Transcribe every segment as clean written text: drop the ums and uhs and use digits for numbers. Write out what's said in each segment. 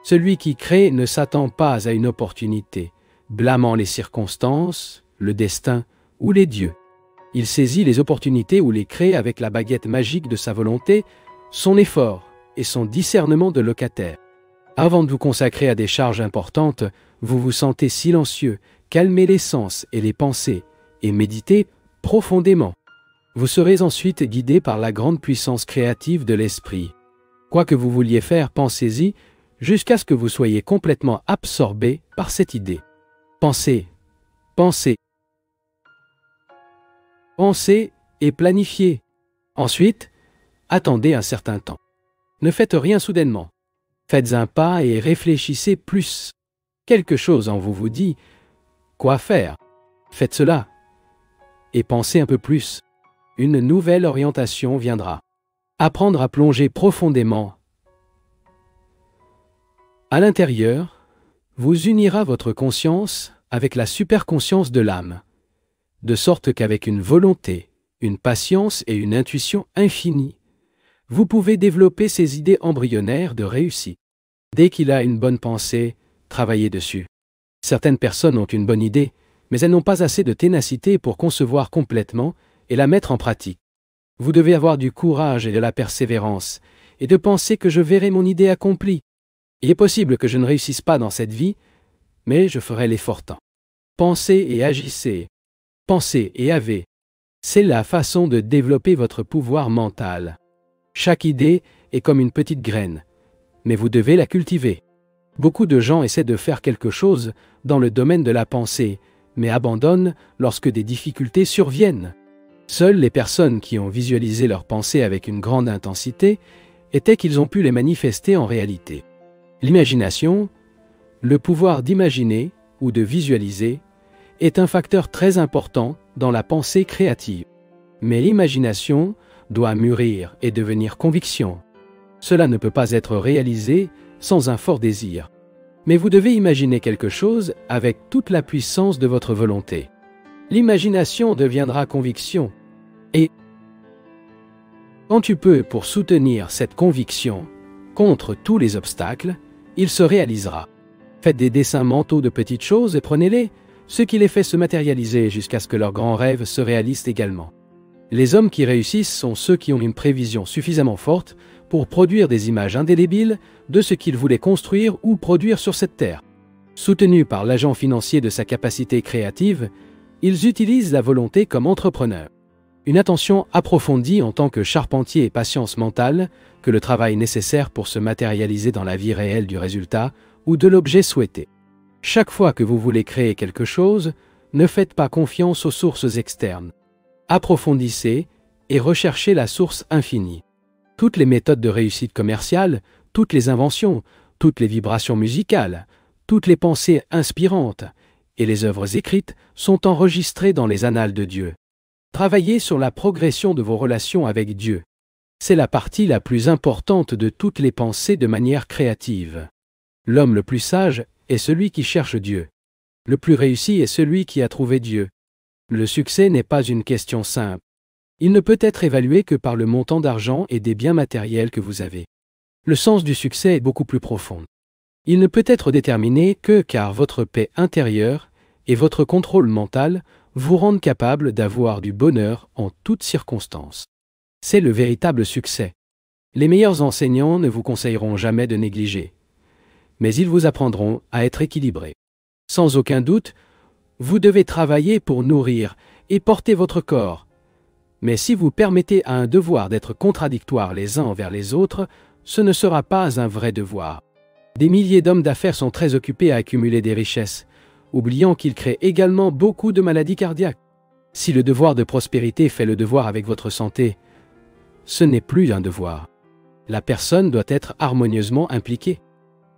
Celui qui crée ne s'attend pas à une opportunité, blâmant les circonstances, le destin ou les dieux. Il saisit les opportunités ou les crée avec la baguette magique de sa volonté, son effort et son discernement de locataire. Avant de vous consacrer à des charges importantes, vous vous sentez silencieux, calmez les sens et les pensées et méditez profondément. Vous serez ensuite guidé par la grande puissance créative de l'esprit. Quoi que vous vouliez faire, pensez-y jusqu'à ce que vous soyez complètement absorbé par cette idée. Pensez, pensez, pensez et planifiez. Ensuite, attendez un certain temps. Ne faites rien soudainement. Faites un pas et réfléchissez plus. Quelque chose en vous vous dit « Quoi faire ?» Faites cela. Et pensez un peu plus. Une nouvelle orientation viendra. Apprendre à plonger profondément. À l'intérieur, vous unira votre conscience avec la superconscience de l'âme, de sorte qu'avec une volonté, une patience et une intuition infinie, vous pouvez développer ces idées embryonnaires de réussite. Dès qu'il a une bonne pensée, travaillez dessus. Certaines personnes ont une bonne idée, mais elles n'ont pas assez de ténacité pour concevoir complètement et la mettre en pratique. Vous devez avoir du courage et de la persévérance, et de penser que je verrai mon idée accomplie. Il est possible que je ne réussisse pas dans cette vie, mais je ferai l'effort temps. Pensez et agissez. Pensez et avez. C'est la façon de développer votre pouvoir mental. Chaque idée est comme une petite graine, mais vous devez la cultiver. Beaucoup de gens essaient de faire quelque chose dans le domaine de la pensée, mais abandonnent lorsque des difficultés surviennent. Seules les personnes qui ont visualisé leurs pensées avec une grande intensité étaient qu'ils ont pu les manifester en réalité. L'imagination, le pouvoir d'imaginer ou de visualiser, est un facteur très important dans la pensée créative. Mais l'imagination doit mûrir et devenir conviction. Cela ne peut pas être réalisé sans un fort désir. Mais vous devez imaginer quelque chose avec toute la puissance de votre volonté. L'imagination deviendra conviction. Et quand tu peux pour soutenir cette conviction contre tous les obstacles, il se réalisera. Faites des dessins mentaux de petites choses et prenez-les, ce qui les fait se matérialiser jusqu'à ce que leurs grands rêves se réalisent également. Les hommes qui réussissent sont ceux qui ont une prévision suffisamment forte pour produire des images indélébiles de ce qu'ils voulaient construire ou produire sur cette terre. Soutenus par l'agent financier de sa capacité créative, ils utilisent la volonté comme entrepreneur. Une attention approfondie en tant que charpentier et patience mentale que le travail nécessaire pour se matérialiser dans la vie réelle du résultat ou de l'objet souhaité. Chaque fois que vous voulez créer quelque chose, ne faites pas confiance aux sources externes. Approfondissez et recherchez la source infinie. Toutes les méthodes de réussite commerciale, toutes les inventions, toutes les vibrations musicales, toutes les pensées inspirantes et les œuvres écrites sont enregistrées dans les annales de Dieu. Travaillez sur la progression de vos relations avec Dieu. C'est la partie la plus importante de toutes les pensées de manière créative. L'homme le plus sage est celui qui cherche Dieu. Le plus réussi est celui qui a trouvé Dieu. Le succès n'est pas une question simple. Il ne peut être évalué que par le montant d'argent et des biens matériels que vous avez. Le sens du succès est beaucoup plus profond. Il ne peut être déterminé que car votre paix intérieure et votre contrôle mental vous rendent capable d'avoir du bonheur en toutes circonstances. C'est le véritable succès. Les meilleurs enseignants ne vous conseilleront jamais de négliger, mais ils vous apprendront à être équilibré. Sans aucun doute, vous devez travailler pour nourrir et porter votre corps. Mais si vous permettez à un devoir d'être contradictoire les uns envers les autres, ce ne sera pas un vrai devoir. Des milliers d'hommes d'affaires sont très occupés à accumuler des richesses, oubliant qu'ils créent également beaucoup de maladies cardiaques. Si le devoir de prospérité fait le devoir avec votre santé, ce n'est plus un devoir. La personne doit être harmonieusement impliquée.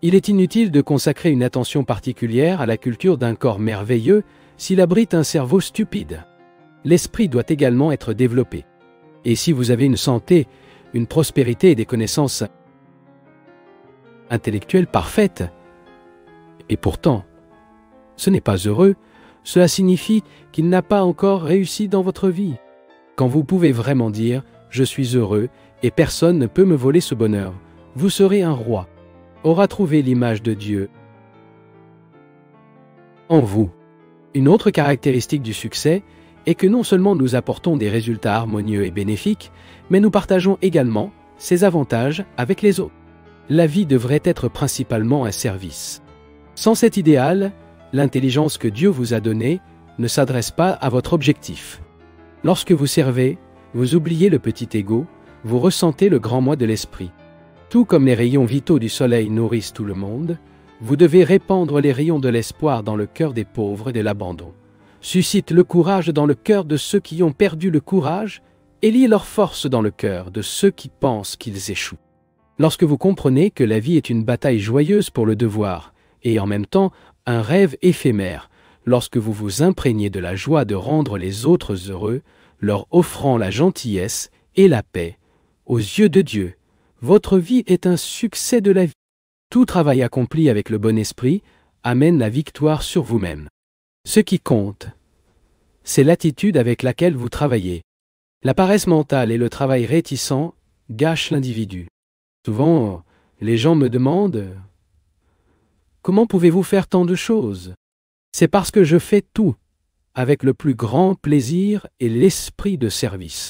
Il est inutile de consacrer une attention particulière à la culture d'un corps merveilleux s'il abrite un cerveau stupide. L'esprit doit également être développé. Et si vous avez une santé, une prospérité et des connaissances intellectuelles parfaites, et pourtant, ce n'est pas heureux, cela signifie qu'il n'a pas encore réussi dans votre vie. Quand vous pouvez vraiment dire « je suis heureux et personne ne peut me voler ce bonheur », vous serez un roi. aura trouvé l'image de Dieu en vous. Une autre caractéristique du succès est que non seulement nous apportons des résultats harmonieux et bénéfiques, mais nous partageons également ces avantages avec les autres. La vie devrait être principalement un service. Sans cet idéal, l'intelligence que Dieu vous a donnée ne s'adresse pas à votre objectif. Lorsque vous servez, vous oubliez le petit ego, vous ressentez le grand moi de l'esprit. Tout comme les rayons vitaux du soleil nourrissent tout le monde, vous devez répandre les rayons de l'espoir dans le cœur des pauvres et de l'abandon. Suscite le courage dans le cœur de ceux qui ont perdu le courage et lie leur force dans le cœur de ceux qui pensent qu'ils échouent. Lorsque vous comprenez que la vie est une bataille joyeuse pour le devoir et en même temps un rêve éphémère, lorsque vous vous imprégnez de la joie de rendre les autres heureux, leur offrant la gentillesse et la paix, aux yeux de Dieu, votre vie est un succès de la vie. Tout travail accompli avec le bon esprit amène la victoire sur vous-même. Ce qui compte, c'est l'attitude avec laquelle vous travaillez. La paresse mentale et le travail réticent gâchent l'individu. Souvent, les gens me demandent « Comment pouvez-vous faire tant de choses ?» C'est parce que je fais tout avec le plus grand plaisir et l'esprit de service.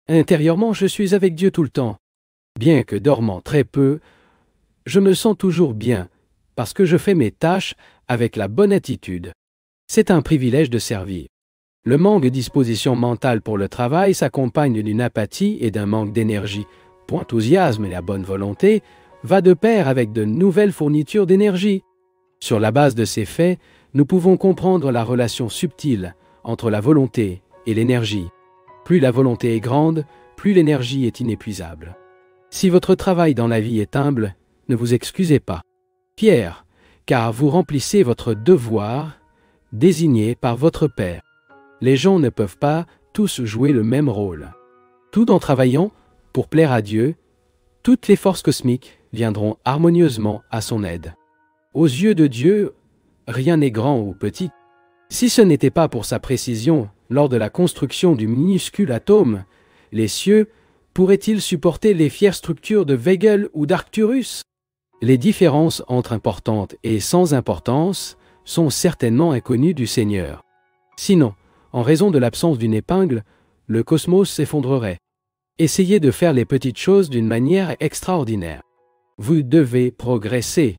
Intérieurement, je suis avec Dieu tout le temps. Bien que dormant très peu, je me sens toujours bien parce que je fais mes tâches avec la bonne attitude. C'est un privilège de servir. Le manque de disposition mentale pour le travail s'accompagne d'une apathie et d'un manque d'énergie. Pour l'enthousiasme et la bonne volonté va de pair avec de nouvelles fournitures d'énergie. Sur la base de ces faits, nous pouvons comprendre la relation subtile entre la volonté et l'énergie. Plus la volonté est grande, plus l'énergie est inépuisable. Si votre travail dans la vie est humble, ne vous excusez pas. Fier, car vous remplissez votre devoir désigné par votre Père. Les gens ne peuvent pas tous jouer le même rôle. Tout en travaillant pour plaire à Dieu, toutes les forces cosmiques viendront harmonieusement à son aide. Aux yeux de Dieu, rien n'est grand ou petit. Si ce n'était pas pour sa précision lors de la construction du minuscule atome, les cieux pourraient-ils supporter les fières structures de Weigel ou d'Arcturus? Les différences entre importantes et sans importance sont certainement inconnues du Seigneur. Sinon, en raison de l'absence d'une épingle, le cosmos s'effondrerait. Essayez de faire les petites choses d'une manière extraordinaire. Vous devez progresser.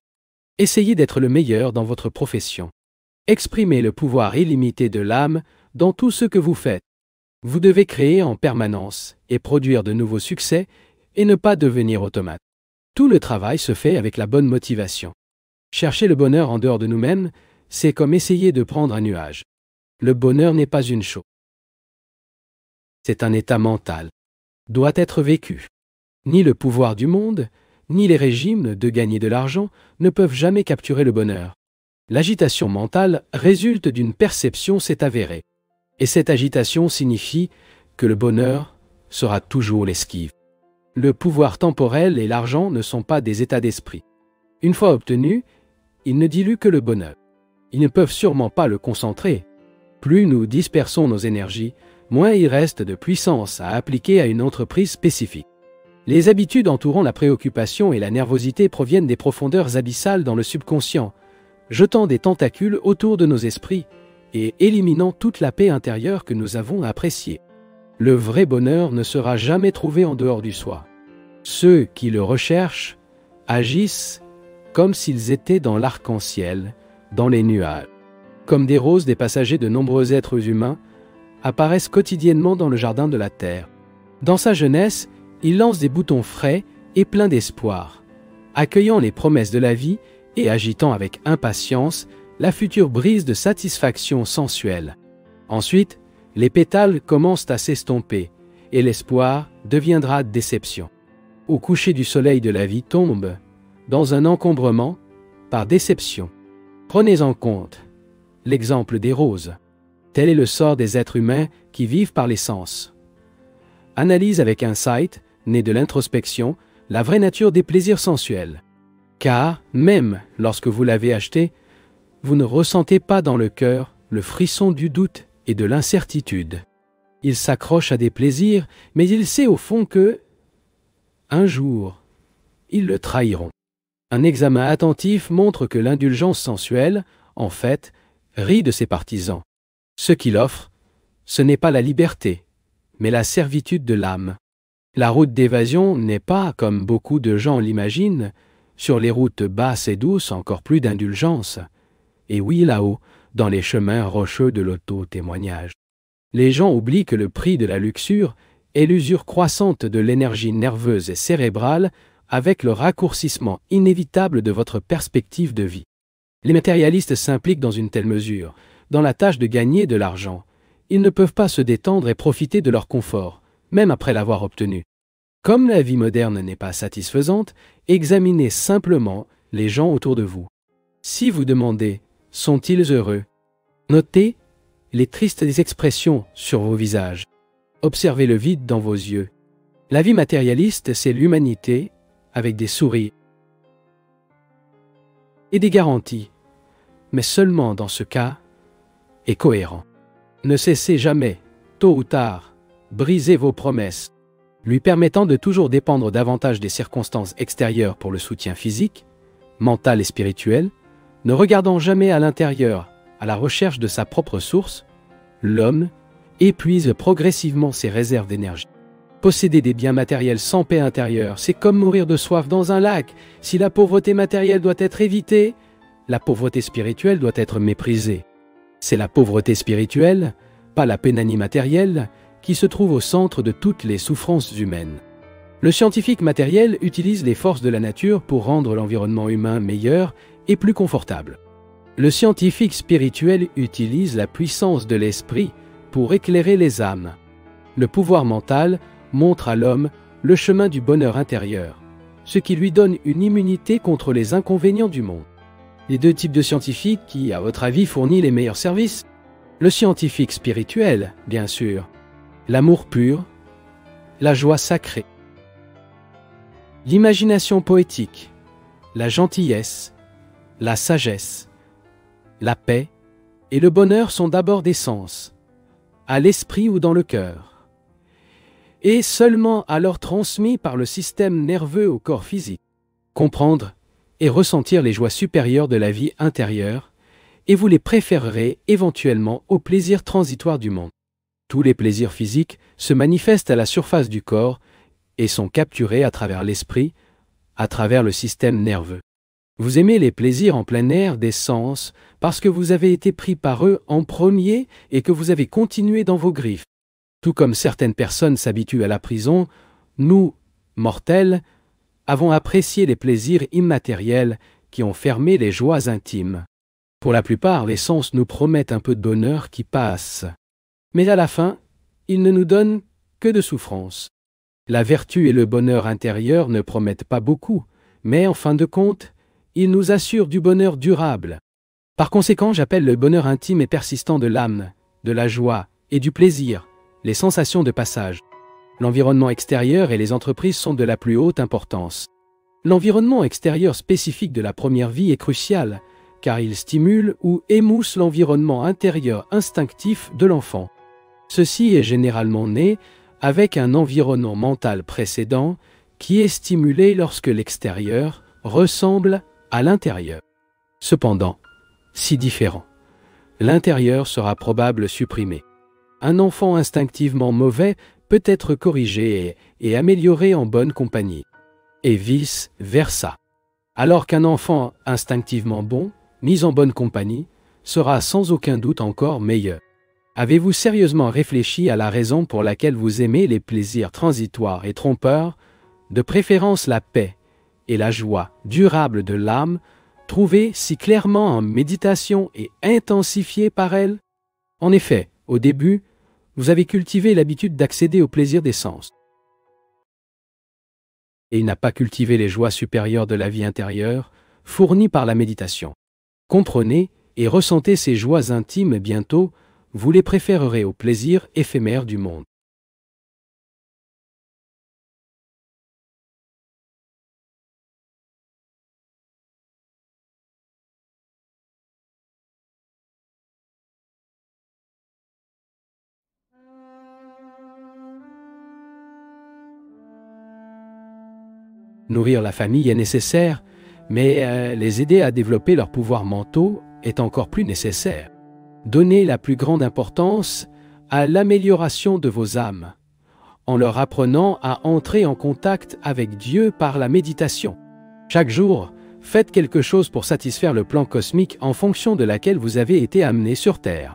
Essayez d'être le meilleur dans votre profession. Exprimez le pouvoir illimité de l'âme dans tout ce que vous faites. Vous devez créer en permanence et produire de nouveaux succès et ne pas devenir automate. Tout le travail se fait avec la bonne motivation. Chercher le bonheur en dehors de nous-mêmes, c'est comme essayer de prendre un nuage. Le bonheur n'est pas une chose. C'est un état mental. Doit être vécu. Ni le pouvoir du monde, ni les régimes de gagner de l'argent ne peuvent jamais capturer le bonheur. L'agitation mentale résulte d'une perception s'est avérée. Et cette agitation signifie que le bonheur sera toujours l'esquive. Le pouvoir temporel et l'argent ne sont pas des états d'esprit. Une fois obtenus, ils ne diluent que le bonheur. Ils ne peuvent sûrement pas le concentrer. Plus nous dispersons nos énergies, moins il reste de puissance à appliquer à une entreprise spécifique. Les habitudes entourant la préoccupation et la nervosité proviennent des profondeurs abyssales dans le subconscient, jetant des tentacules autour de nos esprits et éliminant toute la paix intérieure que nous avons appréciée. Le vrai bonheur ne sera jamais trouvé en dehors du soi. Ceux qui le recherchent agissent comme s'ils étaient dans l'arc-en-ciel, dans les nuages. Comme des roses, des passagers de nombreux êtres humains apparaissent quotidiennement dans le jardin de la terre. Dans sa jeunesse, il lance des boutons frais et pleins d'espoir, accueillant les promesses de la vie et agitant avec impatience la future brise de satisfaction sensuelle. Ensuite, les pétales commencent à s'estomper et l'espoir deviendra déception. Au coucher du soleil de la vie tombe dans un encombrement par déception. Prenez en compte l'exemple des roses. Tel est le sort des êtres humains qui vivent par les sens. Analyse avec insight, né de l'introspection, la vraie nature des plaisirs sensuels. Car, même lorsque vous l'avez acheté, vous ne ressentez pas dans le cœur le frisson du doute et de l'incertitude. Il s'accroche à des plaisirs, mais il sait au fond que, un jour, ils le trahiront. Un examen attentif montre que l'indulgence sensuelle, en fait, rit de ses partisans. Ce qu'il offre, ce n'est pas la liberté, mais la servitude de l'âme. La route d'évasion n'est pas, comme beaucoup de gens l'imaginent, sur les routes basses et douces encore plus d'indulgence. Et oui, là-haut, dans les chemins rocheux de l'auto-témoignage. Les gens oublient que le prix de la luxure est l'usure croissante de l'énergie nerveuse et cérébrale avec le raccourcissement inévitable de votre perspective de vie. Les matérialistes s'impliquent dans une telle mesure, dans la tâche de gagner de l'argent. Ils ne peuvent pas se détendre et profiter de leur confort, même après l'avoir obtenu. Comme la vie moderne n'est pas satisfaisante, examinez simplement les gens autour de vous. Si vous demandez « sont-ils heureux ?», notez les tristes expressions sur vos visages. Observez le vide dans vos yeux. La vie matérialiste, c'est l'humanité avec des souris et des garanties, mais seulement dans ce cas est cohérent. Ne cessez jamais, tôt ou tard, briser vos promesses, lui permettant de toujours dépendre davantage des circonstances extérieures pour le soutien physique, mental et spirituel, ne regardant jamais à l'intérieur, à la recherche de sa propre source, l'homme épuise progressivement ses réserves d'énergie. Posséder des biens matériels sans paix intérieure, c'est comme mourir de soif dans un lac. Si la pauvreté matérielle doit être évitée, la pauvreté spirituelle doit être méprisée. C'est la pauvreté spirituelle, pas la pénanie matérielle, qui se trouve au centre de toutes les souffrances humaines. Le scientifique matériel utilise les forces de la nature pour rendre l'environnement humain meilleur et plus confortable. Le scientifique spirituel utilise la puissance de l'esprit pour éclairer les âmes. Le pouvoir mental montre à l'homme le chemin du bonheur intérieur, ce qui lui donne une immunité contre les inconvénients du monde. Les deux types de scientifiques qui, à votre avis, fournit les meilleurs services? Le scientifique spirituel, bien sûr, l'amour pur, la joie sacrée, l'imagination poétique, la gentillesse, la sagesse, la paix et le bonheur sont d'abord des sens, à l'esprit ou dans le cœur, et seulement alors transmis par le système nerveux au corps physique. Comprendre et ressentir les joies supérieures de la vie intérieure, et vous les préférerez éventuellement aux plaisirs transitoires du monde. Tous les plaisirs physiques se manifestent à la surface du corps et sont capturés à travers l'esprit, à travers le système nerveux. Vous aimez les plaisirs en plein air des sens parce que vous avez été pris par eux en premier et que vous avez continué dans vos griffes. Tout comme certaines personnes s'habituent à la prison, nous, mortels, avons apprécié les plaisirs immatériels qui ont fermé les joies intimes. Pour la plupart, les sens nous promettent un peu de bonheur qui passe. Mais à la fin, ils ne nous donnent que de souffrance. La vertu et le bonheur intérieur ne promettent pas beaucoup, mais en fin de compte, ils nous assurent du bonheur durable. Par conséquent, j'appelle le bonheur intime et persistant de l'âme, de la joie et du plaisir, les sensations de passage. L'environnement extérieur et les entreprises sont de la plus haute importance. L'environnement extérieur spécifique de la première vie est crucial, car il stimule ou émousse l'environnement intérieur instinctif de l'enfant. Ceci est généralement né avec un environnement mental précédent qui est stimulé lorsque l'extérieur ressemble à l'intérieur. Cependant, si différent, l'intérieur sera probable supprimé. Un enfant instinctivement mauvais peut être corrigé et amélioré en bonne compagnie, et vice-versa. Alors qu'un enfant instinctivement bon, mis en bonne compagnie, sera sans aucun doute encore meilleur. Avez-vous sérieusement réfléchi à la raison pour laquelle vous aimez les plaisirs transitoires et trompeurs, de préférence la paix et la joie durable de l'âme, trouvées si clairement en méditation et intensifiées par elle? En effet, au début, vous avez cultivé l'habitude d'accéder au plaisir des sens. Et il n'a pas cultivé les joies supérieures de la vie intérieure, fournies par la méditation. Comprenez et ressentez ces joies intimes et bientôt, vous les préférerez aux plaisirs éphémères du monde. Nourrir la famille est nécessaire, mais les aider à développer leurs pouvoirs mentaux est encore plus nécessaire. Donnez la plus grande importance à l'amélioration de vos âmes, en leur apprenant à entrer en contact avec Dieu par la méditation. Chaque jour, faites quelque chose pour satisfaire le plan cosmique en fonction de laquelle vous avez été amené sur Terre.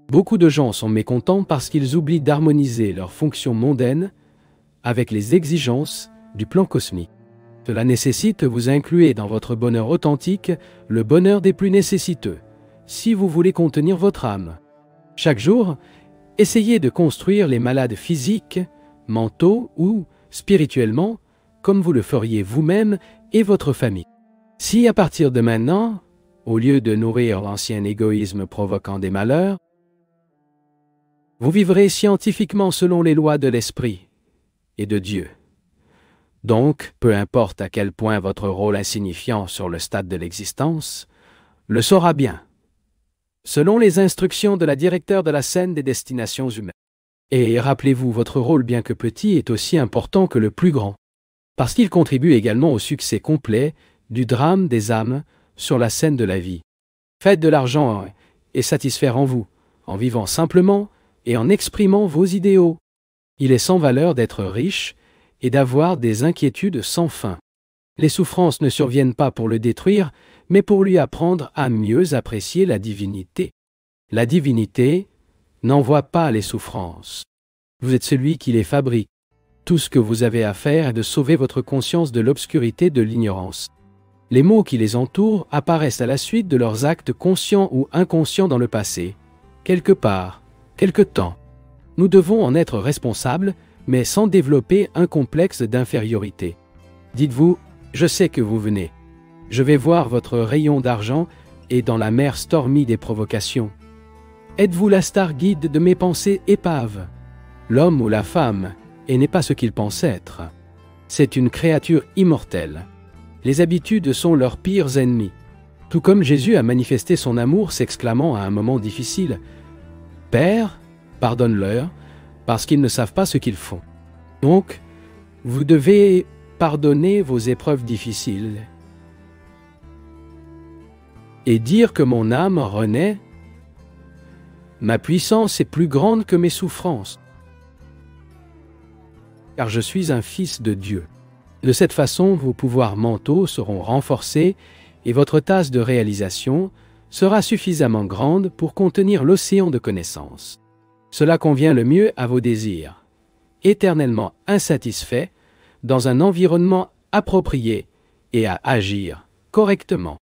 Beaucoup de gens sont mécontents parce qu'ils oublient d'harmoniser leurs fonctions mondaines avec les exigences du plan cosmique. Cela nécessite que vous incluez dans votre bonheur authentique le bonheur des plus nécessiteux, si vous voulez contenir votre âme. Chaque jour, essayez de construire les malades physiques, mentaux ou spirituellement, comme vous le feriez vous-même et votre famille. Si à partir de maintenant, au lieu de nourrir l'ancien égoïsme provoquant des malheurs, vous vivrez scientifiquement selon les lois de l'esprit et de Dieu. Donc, peu importe à quel point votre rôle insignifiant sur le stade de l'existence, le saura bien, selon les instructions de la directeur de la scène des destinations humaines. Et rappelez-vous, votre rôle, bien que petit, est aussi important que le plus grand, parce qu'il contribue également au succès complet du drame des âmes sur la scène de la vie. Faites de l'argent et satisfaire en vous, en vivant simplement et en exprimant vos idéaux. Il est sans valeur d'être riche et d'avoir des inquiétudes sans fin. Les souffrances ne surviennent pas pour le détruire, mais pour lui apprendre à mieux apprécier la divinité. La divinité n'envoie pas les souffrances. Vous êtes celui qui les fabrique. Tout ce que vous avez à faire est de sauver votre conscience de l'obscurité de l'ignorance. Les maux qui les entourent apparaissent à la suite de leurs actes conscients ou inconscients dans le passé, quelque part, quelque temps. Nous devons en être responsables, mais sans développer un complexe d'infériorité. Dites-vous, je sais que vous venez. Je vais voir votre rayon d'argent et dans la mer stormie des provocations. Êtes-vous la star guide de mes pensées épaves? L'homme ou la femme, et n'est pas ce qu'il pense être. C'est une créature immortelle. Les habitudes sont leurs pires ennemis. Tout comme Jésus a manifesté son amour s'exclamant à un moment difficile, « Père, pardonne-leur, parce qu'ils ne savent pas ce qu'ils font. » Donc, vous devez pardonner vos épreuves difficiles et dire que mon âme renaît. Ma puissance est plus grande que mes souffrances, car je suis un fils de Dieu. De cette façon, vos pouvoirs mentaux seront renforcés et votre tasse de réalisation sera suffisamment grande pour contenir l'océan de connaissances. Cela convient le mieux à vos désirs, éternellement insatisfaits, dans un environnement approprié et à agir correctement.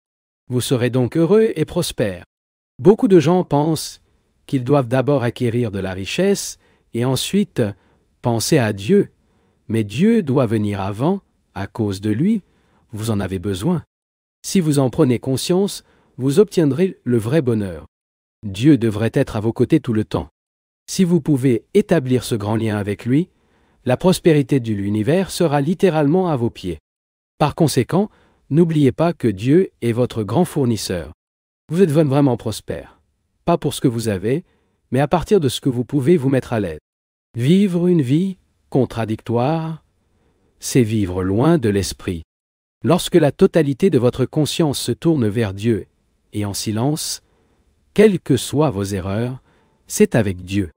Vous serez donc heureux et prospère. Beaucoup de gens pensent qu'ils doivent d'abord acquérir de la richesse et ensuite penser à Dieu. Mais Dieu doit venir avant, à cause de lui, vous en avez besoin. Si vous en prenez conscience, vous obtiendrez le vrai bonheur. Dieu devrait être à vos côtés tout le temps. Si vous pouvez établir ce grand lien avec lui, la prospérité de l'univers sera littéralement à vos pieds. Par conséquent, n'oubliez pas que Dieu est votre grand fournisseur. Vous êtes vraiment prospère, pas pour ce que vous avez, mais à partir de ce que vous pouvez vous mettre à l'aise. Vivre une vie contradictoire, c'est vivre loin de l'esprit. Lorsque la totalité de votre conscience se tourne vers Dieu et en silence, quelles que soient vos erreurs, c'est avec Dieu.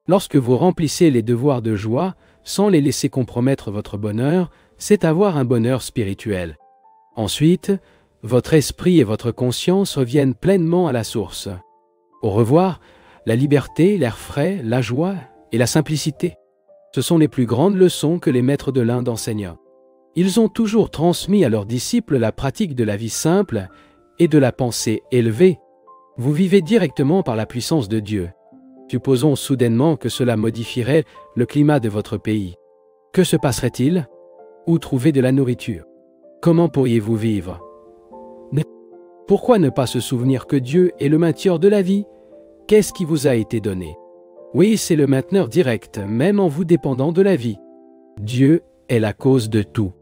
Lorsque vous remplissez les devoirs de joie sans les laisser compromettre votre bonheur, c'est avoir un bonheur spirituel. Ensuite, votre esprit et votre conscience reviennent pleinement à la source. Au revoir, la liberté, l'air frais, la joie et la simplicité. Ce sont les plus grandes leçons que les maîtres de l'Inde enseignent. Ils ont toujours transmis à leurs disciples la pratique de la vie simple et de la pensée élevée. Vous vivez directement par la puissance de Dieu. Supposons soudainement que cela modifierait le climat de votre pays. Que se passerait-il? Où trouver de la nourriture? Comment pourriez-vous vivre? Pourquoi ne pas se souvenir que Dieu est le mainteneur de la vie? Qu'est-ce qui vous a été donné? Oui, c'est le mainteneur direct, même en vous dépendant de la vie. Dieu est la cause de tout.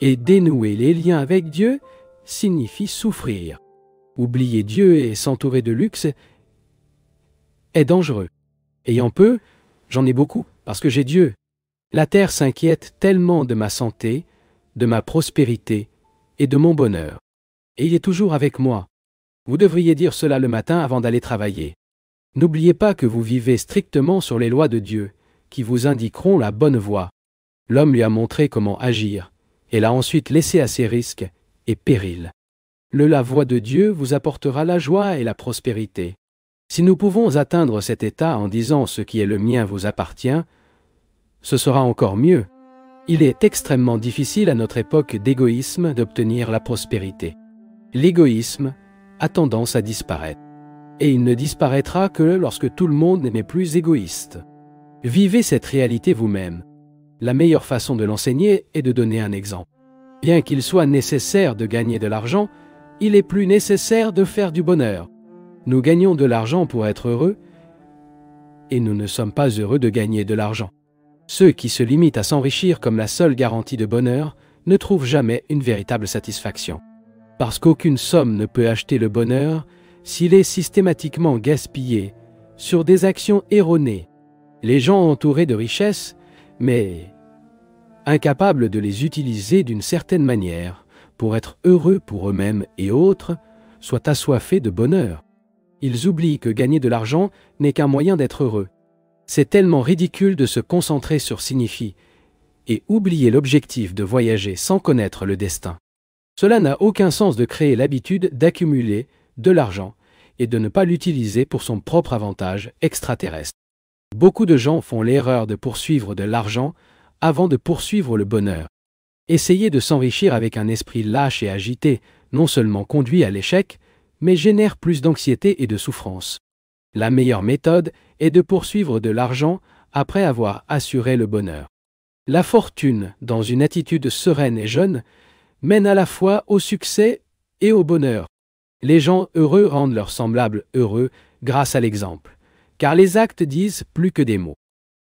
Et dénouer les liens avec Dieu signifie souffrir. Oublier Dieu et s'entourer de luxe est dangereux. Ayant peu, j'en ai beaucoup, parce que j'ai Dieu. La terre s'inquiète tellement de ma santé, de ma prospérité et de mon bonheur. et il est toujours avec moi. Vous devriez dire cela le matin avant d'aller travailler. N'oubliez pas que vous vivez strictement sur les lois de Dieu, qui vous indiqueront la bonne voie. L'homme lui a montré comment agir, et l'a ensuite laissé à ses risques et périls. La voie de Dieu vous apportera la joie et la prospérité. Si nous pouvons atteindre cet état en disant ce qui est le mien vous appartient, ce sera encore mieux. Il est extrêmement difficile à notre époque d'égoïsme d'obtenir la prospérité. L'égoïsme a tendance à disparaître. Et il ne disparaîtra que lorsque tout le monde n'est plus égoïste. Vivez cette réalité vous-même. La meilleure façon de l'enseigner est de donner un exemple. Bien qu'il soit nécessaire de gagner de l'argent, il est plus nécessaire de faire du bonheur. Nous gagnons de l'argent pour être heureux, et nous ne sommes pas heureux de gagner de l'argent. Ceux qui se limitent à s'enrichir comme la seule garantie de bonheur ne trouvent jamais une véritable satisfaction. Parce qu'aucune somme ne peut acheter le bonheur s'il est systématiquement gaspillé sur des actions erronées. Les gens entourés de richesses, mais incapables de les utiliser d'une certaine manière pour être heureux pour eux-mêmes et autres, soient assoiffés de bonheur. Ils oublient que gagner de l'argent n'est qu'un moyen d'être heureux. C'est tellement ridicule de se concentrer sur signifie et oublier l'objectif de voyager sans connaître le destin. Cela n'a aucun sens de créer l'habitude d'accumuler de l'argent et de ne pas l'utiliser pour son propre avantage extraterrestre. Beaucoup de gens font l'erreur de poursuivre de l'argent avant de poursuivre le bonheur. Essayer de s'enrichir avec un esprit lâche et agité non seulement conduit à l'échec, mais génère plus d'anxiété et de souffrance. La meilleure méthode est de poursuivre de l'argent après avoir assuré le bonheur. La fortune, dans une attitude sereine et jeune, mène à la fois au succès et au bonheur. Les gens heureux rendent leurs semblables heureux grâce à l'exemple, car les actes disent plus que des mots.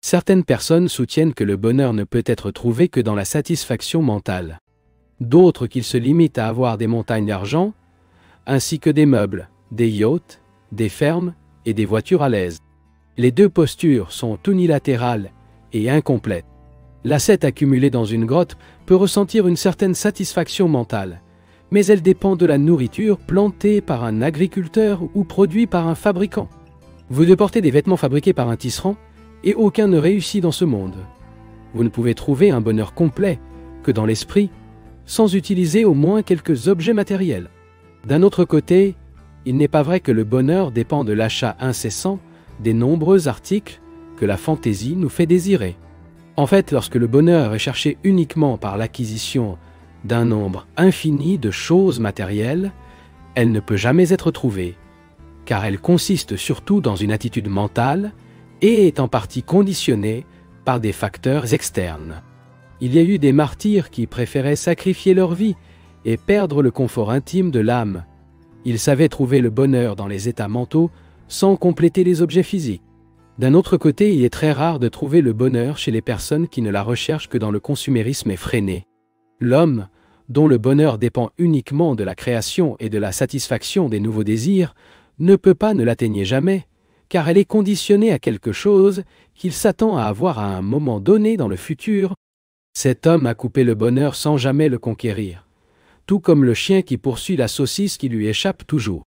Certaines personnes soutiennent que le bonheur ne peut être trouvé que dans la satisfaction mentale. D'autres qu'ils se limitent à avoir des montagnes d'argent, ainsi que des meubles, des yachts, des fermes et des voitures à l'aise. Les deux postures sont unilatérales et incomplètes. L'ascète accumulée dans une grotte peut ressentir une certaine satisfaction mentale, mais elle dépend de la nourriture plantée par un agriculteur ou produite par un fabricant. Vous portez des vêtements fabriqués par un tisserand et aucun ne réussit dans ce monde. Vous ne pouvez trouver un bonheur complet que dans l'esprit, sans utiliser au moins quelques objets matériels. D'un autre côté, il n'est pas vrai que le bonheur dépend de l'achat incessant des nombreux articles que la fantaisie nous fait désirer. En fait, lorsque le bonheur est cherché uniquement par l'acquisition d'un nombre infini de choses matérielles, elle ne peut jamais être trouvée, car elle consiste surtout dans une attitude mentale et est en partie conditionnée par des facteurs externes. Il y a eu des martyrs qui préféraient sacrifier leur vie et perdre le confort intime de l'âme. Ils savaient trouver le bonheur dans les états mentaux sans compléter les objets physiques. D'un autre côté, il est très rare de trouver le bonheur chez les personnes qui ne la recherchent que dans le consumérisme effréné. L'homme, dont le bonheur dépend uniquement de la création et de la satisfaction des nouveaux désirs, ne peut pas ne l'atteindre jamais, car elle est conditionnée à quelque chose qu'il s'attend à avoir à un moment donné dans le futur. Cet homme a coupé le bonheur sans jamais le conquérir, tout comme le chien qui poursuit la saucisse qui lui échappe toujours.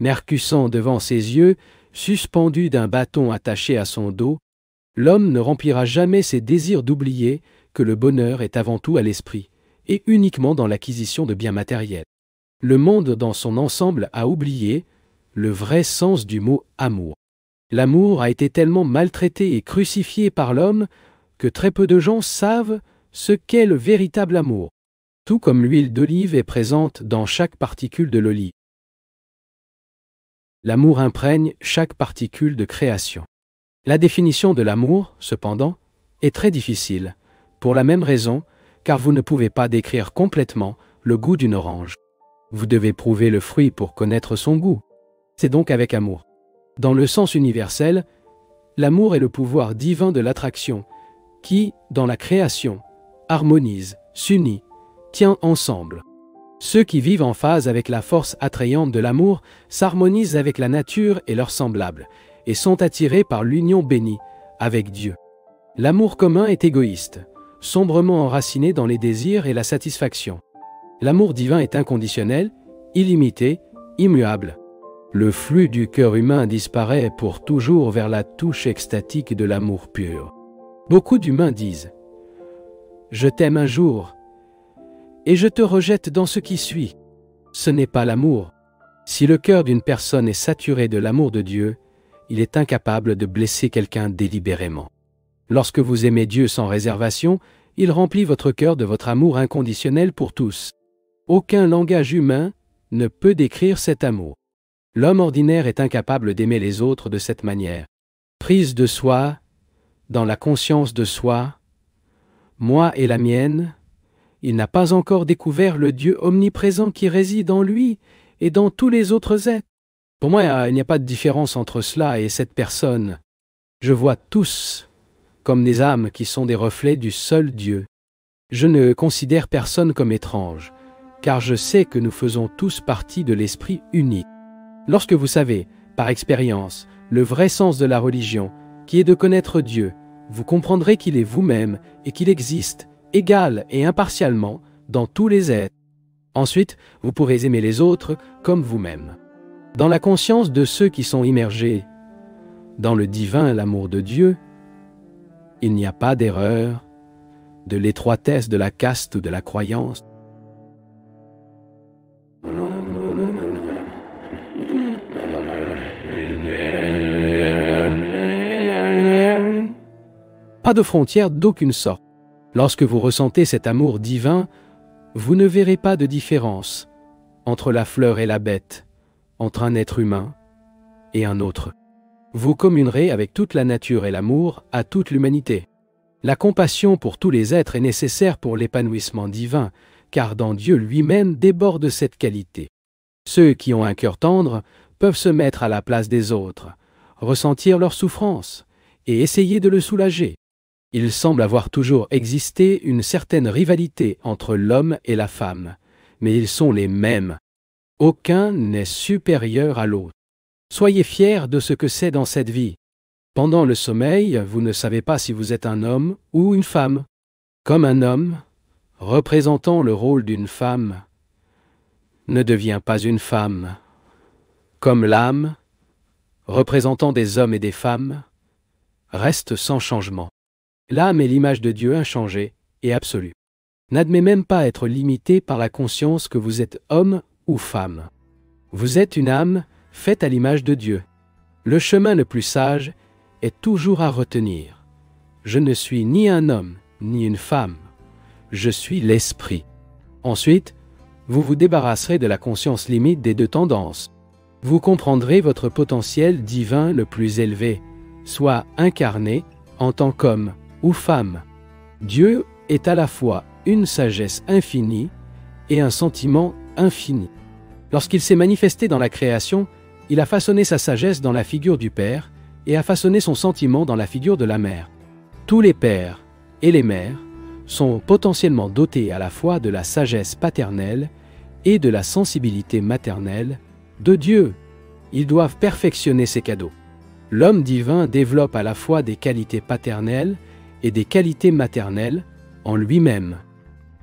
Mercussant devant ses yeux, suspendu d'un bâton attaché à son dos, l'homme ne remplira jamais ses désirs d'oublier que le bonheur est avant tout à l'esprit, et uniquement dans l'acquisition de biens matériels. Le monde dans son ensemble a oublié le vrai sens du mot amour. L'amour a été tellement maltraité et crucifié par l'homme que très peu de gens savent ce qu'est le véritable amour, tout comme l'huile d'olive est présente dans chaque particule de l'olive. L'amour imprègne chaque particule de création. La définition de l'amour, cependant, est très difficile, pour la même raison, car vous ne pouvez pas décrire complètement le goût d'une orange. Vous devez prouver le fruit pour connaître son goût. C'est donc avec amour. Dans le sens universel, l'amour est le pouvoir divin de l'attraction qui, dans la création, harmonise, s'unit, tient ensemble. Ceux qui vivent en phase avec la force attrayante de l'amour s'harmonisent avec la nature et leurs semblables, et sont attirés par l'union bénie avec Dieu. L'amour commun est égoïste, sombrement enraciné dans les désirs et la satisfaction. L'amour divin est inconditionnel, illimité, immuable. Le flux du cœur humain disparaît pour toujours vers la touche extatique de l'amour pur. Beaucoup d'humains disent « Je t'aime un jour et je te rejette dans ce qui suit ». Ce n'est pas l'amour. Si le cœur d'une personne est saturé de l'amour de Dieu, il est incapable de blesser quelqu'un délibérément. Lorsque vous aimez Dieu sans réservation, il remplit votre cœur de votre amour inconditionnel pour tous. Aucun langage humain ne peut décrire cet amour. L'homme ordinaire est incapable d'aimer les autres de cette manière. Prise de soi, dans la conscience de soi, moi et la mienne, il n'a pas encore découvert le Dieu omniprésent qui réside en lui et dans tous les autres êtres. Pour moi, il n'y a pas de différence entre cela et cette personne. Je vois tous comme des âmes qui sont des reflets du seul Dieu. Je ne considère personne comme étrange, car je sais que nous faisons tous partie de l'esprit unique. Lorsque vous savez, par expérience, le vrai sens de la religion, qui est de connaître Dieu, vous comprendrez qu'il est vous-même et qu'il existe, égal et impartialement, dans tous les êtres. Ensuite, vous pourrez aimer les autres comme vous-même. Dans la conscience de ceux qui sont immergés dans le divin, l'amour de Dieu, il n'y a pas d'erreur, de l'étroitesse de la caste ou de la croyance. Pas de frontières d'aucune sorte. Lorsque vous ressentez cet amour divin, vous ne verrez pas de différence entre la fleur et la bête, entre un être humain et un autre. Vous communerez avec toute la nature et l'amour à toute l'humanité. La compassion pour tous les êtres est nécessaire pour l'épanouissement divin, car dans Dieu lui-même déborde cette qualité. Ceux qui ont un cœur tendre peuvent se mettre à la place des autres, ressentir leur souffrance et essayer de le soulager. Il semble avoir toujours existé une certaine rivalité entre l'homme et la femme, mais ils sont les mêmes. Aucun n'est supérieur à l'autre. Soyez fiers de ce que c'est dans cette vie. Pendant le sommeil, vous ne savez pas si vous êtes un homme ou une femme. Comme un homme, représentant le rôle d'une femme, ne devient pas une femme. Comme l'âme, représentant des hommes et des femmes, reste sans changement. L'âme est l'image de Dieu inchangée et absolue. N'admet même pas être limité par la conscience que vous êtes homme ou femme. Vous êtes une âme faite à l'image de Dieu. Le chemin le plus sage est toujours à retenir. Je ne suis ni un homme ni une femme. Je suis l'esprit. Ensuite, vous vous débarrasserez de la conscience limite des deux tendances. Vous comprendrez votre potentiel divin le plus élevé, soit incarné en tant qu'homme ou femme. Dieu est à la fois une sagesse infinie et un sentiment infini. Lorsqu'il s'est manifesté dans la création, il a façonné sa sagesse dans la figure du Père et a façonné son sentiment dans la figure de la Mère. Tous les pères et les mères sont potentiellement dotés à la fois de la sagesse paternelle et de la sensibilité maternelle de Dieu. Ils doivent perfectionner ces cadeaux. L'homme divin développe à la fois des qualités paternelles et des qualités maternelles en lui-même.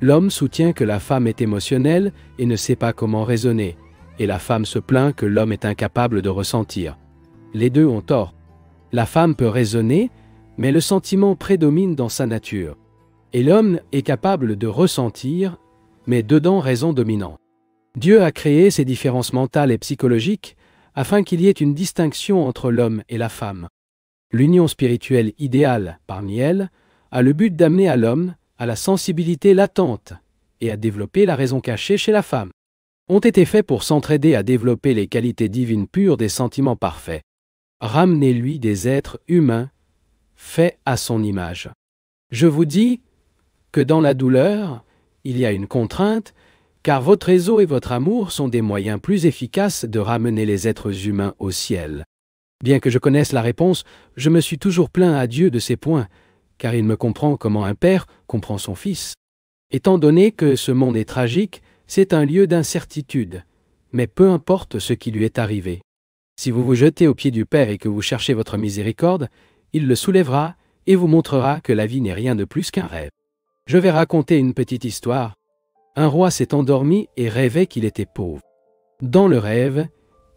L'homme soutient que la femme est émotionnelle et ne sait pas comment raisonner, et la femme se plaint que l'homme est incapable de ressentir. Les deux ont tort. La femme peut raisonner, mais le sentiment prédomine dans sa nature. Et l'homme est capable de ressentir, mais dedans raison dominante. Dieu a créé ces différences mentales et psychologiques afin qu'il y ait une distinction entre l'homme et la femme. L'union spirituelle idéale parmi elles a le but d'amener à l'homme à la sensibilité latente et à développer la raison cachée chez la femme. Ont été faits pour s'entraider à développer les qualités divines pures des sentiments parfaits. Ramenez-lui des êtres humains faits à son image. Je vous dis que dans la douleur, il y a une contrainte, car votre réseau et votre amour sont des moyens plus efficaces de ramener les êtres humains au ciel. Bien que je connaisse la réponse, je me suis toujours plaint à Dieu de ces points, car il me comprend comment un père comprend son fils. Étant donné que ce monde est tragique, c'est un lieu d'incertitude, mais peu importe ce qui lui est arrivé. Si vous vous jetez aux pieds du Père et que vous cherchez votre miséricorde, il le soulèvera et vous montrera que la vie n'est rien de plus qu'un rêve. Je vais raconter une petite histoire. Un roi s'est endormi et rêvait qu'il était pauvre. Dans le rêve,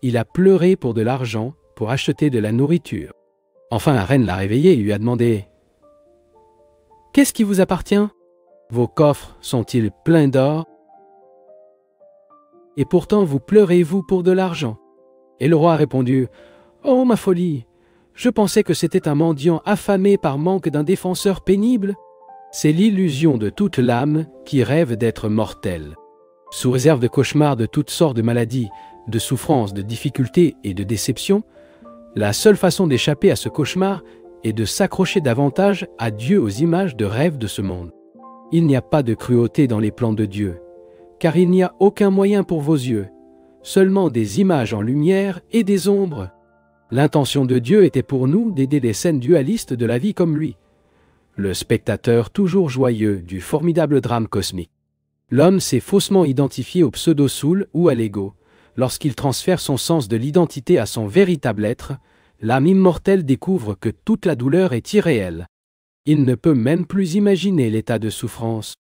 il a pleuré pour de l'argent pour acheter de la nourriture. Enfin, la reine l'a réveillé et lui a demandé « Qu'est-ce qui vous appartient? Vos coffres sont-ils pleins d'or? Et pourtant vous pleurez-vous pour de l'argent ?» Et le roi a répondu « Oh, ma folie! Je pensais que c'était un mendiant affamé par manque d'un défenseur pénible. » C'est l'illusion de toute l'âme qui rêve d'être mortelle. Sous réserve de cauchemars de toutes sortes de maladies, de souffrances, de difficultés et de déceptions, la seule façon d'échapper à ce cauchemar est de s'accrocher davantage à Dieu aux images de rêves de ce monde. Il n'y a pas de cruauté dans les plans de Dieu, car il n'y a aucun moyen pour vos yeux, seulement des images en lumière et des ombres. L'intention de Dieu était pour nous d'aider les scènes dualistes de la vie comme lui, le spectateur toujours joyeux du formidable drame cosmique. L'homme s'est faussement identifié au pseudo-soul ou à l'ego. Lorsqu'il transfère son sens de l'identité à son véritable être, l'âme immortelle découvre que toute la douleur est irréelle. Il ne peut même plus imaginer l'état de souffrance.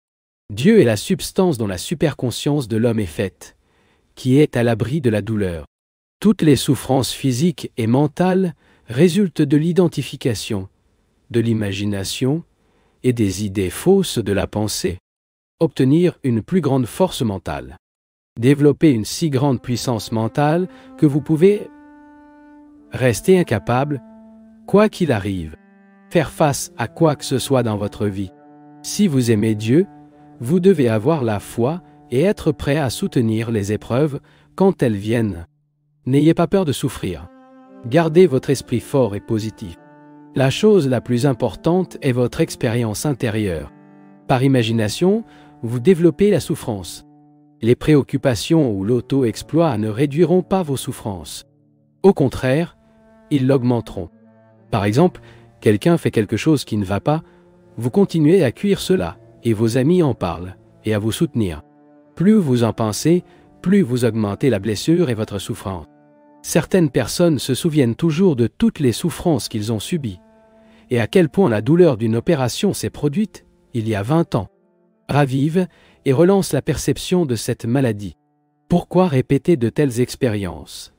Dieu est la substance dont la superconscience de l'homme est faite, qui est à l'abri de la douleur. Toutes les souffrances physiques et mentales résultent de l'identification, de l'imagination et des idées fausses de la pensée. Obtenir une plus grande force mentale. Développer une si grande puissance mentale que vous pouvez rester incapable, quoi qu'il arrive, faire face à quoi que ce soit dans votre vie. Si vous aimez Dieu, vous devez avoir la foi et être prêt à soutenir les épreuves quand elles viennent. N'ayez pas peur de souffrir. Gardez votre esprit fort et positif. La chose la plus importante est votre expérience intérieure. Par imagination, vous développez la souffrance. Les préoccupations ou l'auto-exploit ne réduiront pas vos souffrances. Au contraire, ils l'augmenteront. Par exemple, quelqu'un fait quelque chose qui ne va pas, vous continuez à cuire cela, et vos amis en parlent, et à vous soutenir. Plus vous en pensez, plus vous augmentez la blessure et votre souffrance. Certaines personnes se souviennent toujours de toutes les souffrances qu'ils ont subies, et à quel point la douleur d'une opération s'est produite il y a 20 ans. Ravive et relance la perception de cette maladie. Pourquoi répéter de telles expériences?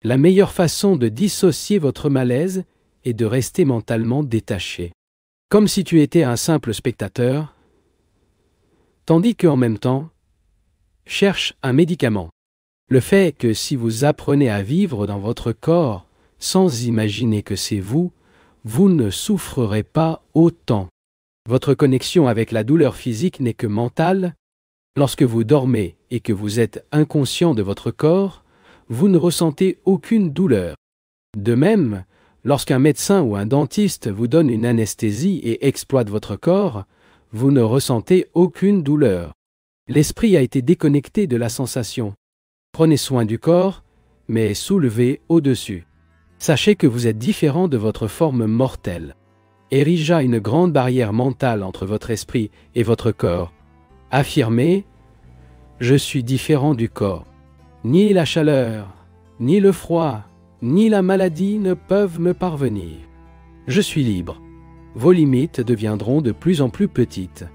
La meilleure façon de dissocier votre malaise est de rester mentalement détaché. Comme si tu étais un simple spectateur, tandis qu'en même temps, cherche un médicament. Le fait est que si vous apprenez à vivre dans votre corps sans imaginer que c'est vous, vous ne souffrerez pas autant. Votre connexion avec la douleur physique n'est que mentale. Lorsque vous dormez et que vous êtes inconscient de votre corps, vous ne ressentez aucune douleur. De même, lorsqu'un médecin ou un dentiste vous donne une anesthésie et exploite votre corps, vous ne ressentez aucune douleur. L'esprit a été déconnecté de la sensation. Prenez soin du corps, mais soulevez au-dessus. Sachez que vous êtes différent de votre forme mortelle. Érigea une grande barrière mentale entre votre esprit et votre corps. Affirmez « Je suis différent du corps. Ni la chaleur, ni le froid, ni la maladie ne peuvent me parvenir. Je suis libre. Vos limites deviendront de plus en plus petites.